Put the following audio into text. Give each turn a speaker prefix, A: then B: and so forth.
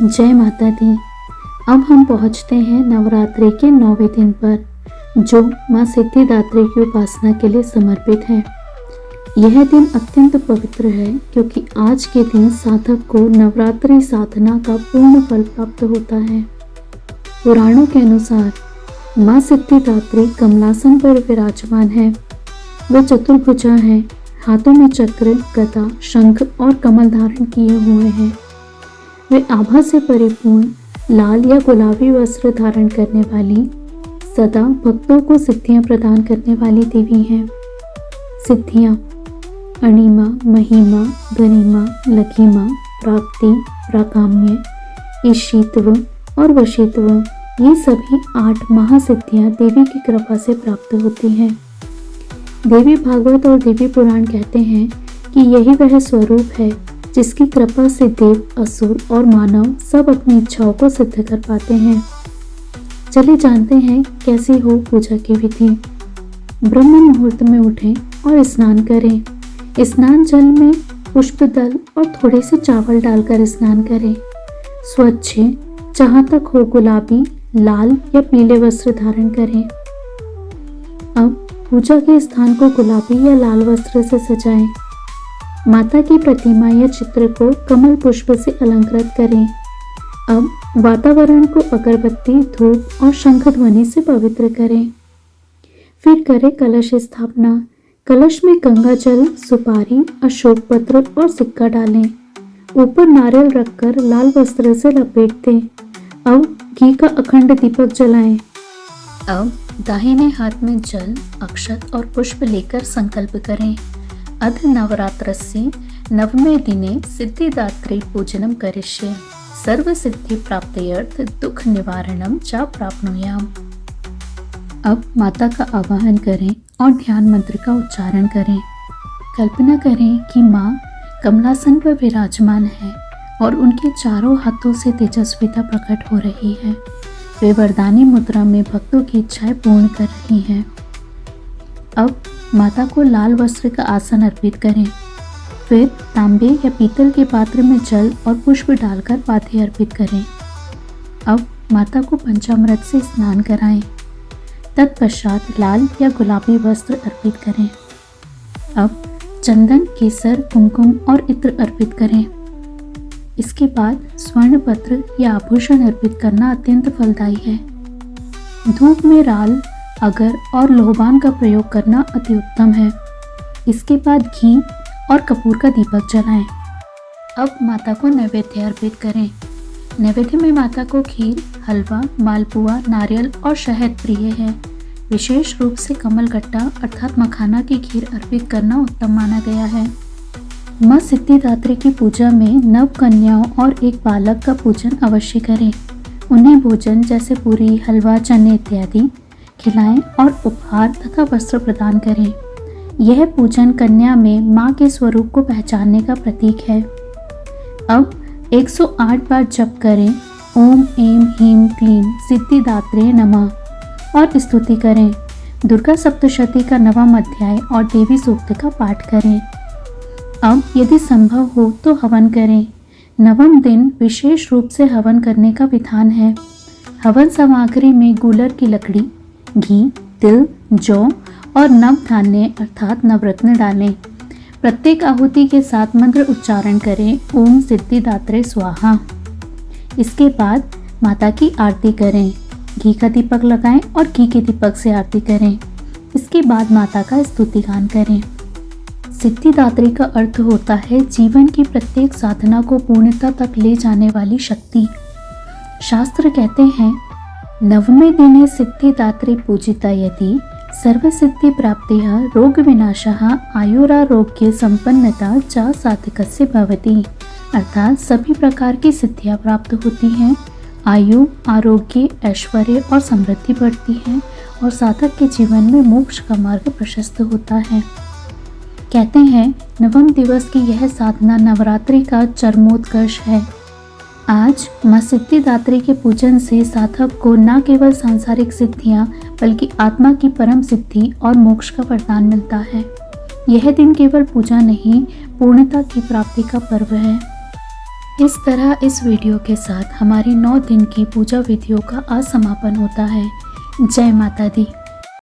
A: जय माता दी। अब हम पहुंचते हैं नवरात्रि के 9वें दिन पर, जो माँ सिद्धिदात्री की उपासना के लिए समर्पित है। यह दिन अत्यंत पवित्र है क्योंकि आज के दिन साधक को नवरात्रि साधना का पूर्ण फल प्राप्त होता है। पुराणों के अनुसार माँ सिद्धिदात्री कमलासन पर विराजमान है। वे चतुर्भुजा है, हाथों में चक्र, गदा, शंख और कमल धारण किए हुए हैं। वे आभा से परिपूर्ण लाल या गुलाबी वस्त्र धारण करने वाली, सदा भक्तों को सिद्धियां प्रदान करने वाली देवी हैं। सिद्धियां अणिमा, महिमा, गरिमा, लघिमा, प्राप्ति, प्राकाम्य, ईशित्व और वशित्व, ये सभी 8 महासिद्धियां देवी की कृपा से प्राप्त होती हैं। देवी भागवत और देवी पुराण कहते हैं कि यही वह स्वरूप है जिसकी कृपा से देव, असुर और मानव सब अपनी इच्छाओं को सिद्ध कर पाते हैं। चलिए जानते हैं कैसी हो पूजा की विधि। ब्रह्म मुहूर्त में उठें और स्नान करें। स्नान जल में पुष्प दल और थोड़े से चावल डालकर स्नान करें। स्वच्छ जहाँ तक हो गुलाबी, लाल या पीले वस्त्र धारण करें। अब पूजा के स्थान को गुलाबी या लाल वस्त्र से सजाएं। माता की प्रतिमा या चित्र को कमल पुष्प से अलंकृत करें। अब वातावरण को अगरबत्ती, धूप और शंख ध्वनि से पवित्र करें। फिर करें कलश स्थापना। कलश में गंगा जल, सुपारी, अशोक पत्र और सिक्का डालें। ऊपर नारियल रखकर लाल वस्त्र से लपेट दें। अब घी का अखंड दीपक जलाएं। अब दाहिने हाथ में जल, अक्षत और पुष्प लेकर संकल्प करें। अध नवरात्रस्य नवमे दिने सिद्धिदात्री पूजनम करिष्ये, सर्व सिद्धि प्राप्त्यर्थ दुख निवारणम च प्राप्नुयाम। अब माता का आवाहन करें और ध्यान मंत्र का उच्चारण करें। कल्पना करें कि माँ कमलासन पर विराजमान है और उनके चारों हाथों से तेजस्विता प्रकट हो रही है। वे वरदानी मुद्रा में भक्तों की इच्छाएं पूर्ण कर रही हैं। अब माता को लाल वस्त्र का आसन अर्पित करें। फिर तांबे या पीतल के पात्र में जल और पुष्प डालकर पाथे अर्पित करें। अब माता को पंचामृत से स्नान कराएं। तत्पश्चात लाल या गुलाबी वस्त्र अर्पित करें। अब चंदन, केसर, कुमकुम और इत्र अर्पित करें। इसके बाद स्वर्ण पत्र या आभूषण अर्पित करना अत्यंत फलदायी है। धूप में राल, अगर और लोबान का प्रयोग करना अति उत्तम है। इसके बाद घी और कपूर का दीपक जलाएं। अब माता को नैवेद्य अर्पित करें। नैवेद्य में माता को खीर, हलवा, मालपुआ, नारियल और शहद प्रिय है। विशेष रूप से कमलगट्टा अर्थात मखाना की खीर अर्पित करना उत्तम माना गया है। माँ सिद्धिदात्री की पूजा में नव कन्याओं और एक बालक का पूजन अवश्य करें। उन्हें भोजन जैसे पूरी, हलवा, चने इत्यादि खिलाएं और उपहार तथा वस्त्र प्रदान करें। यह पूजन कन्या में माँ के स्वरूप को पहचानने का प्रतीक है। अब 108 बार जप करें। ओम ऐं ह्रीं क्लीं सिद्धिदात्रे नमः और स्तुति करें। दुर्गा सप्तशती का 9वां अध्याय और देवी सूक्त का पाठ करें। अब यदि संभव हो तो हवन करें। 9वें दिन विशेष रूप से हवन करने का विधान है। हवन सामग्री में गूलर की लकड़ी, घी, तिल, जौ और नव धान्य अर्थात नवरत्न डालें। प्रत्येक आहुति के साथ मंत्र उच्चारण करें। ओम सिद्धिदात्रे स्वाहा। इसके बाद माता की आरती करें। घी का दीपक लगाएं और घी के दीपक से आरती करें। इसके बाद माता का स्तुति गान करें। सिद्धिदात्री का अर्थ होता है जीवन की प्रत्येक साधना को पूर्णता तक ले जाने वाली शक्ति। शास्त्र कहते हैं, नवमे दिने सिद्धिदात्री पूजिता यदि सर्वसिद्धि प्राप्तिः रोग विनाशः आयुरारोग्य संपन्नता च साधकस्य भवति। अर्थात सभी प्रकार की सिद्धियां प्राप्त होती हैं, आयु, आरोग्य, ऐश्वर्य और समृद्धि बढ़ती है और साधक के जीवन में मोक्ष का मार्ग प्रशस्त होता है। कहते हैं 9वें दिवस की यह साधना नवरात्रि का चरमोत्कर्ष है। आज माँ सिद्धिदात्री के पूजन से साधक को न केवल सांसारिक सिद्धियाँ बल्कि आत्मा की परम सिद्धि और मोक्ष का वरदान मिलता है। यह दिन केवल पूजा नहीं, पूर्णता की प्राप्ति का पर्व है। इस तरह इस वीडियो के साथ हमारी 9 दिन की पूजा विधियों का आज समापन होता है। जय माता दी।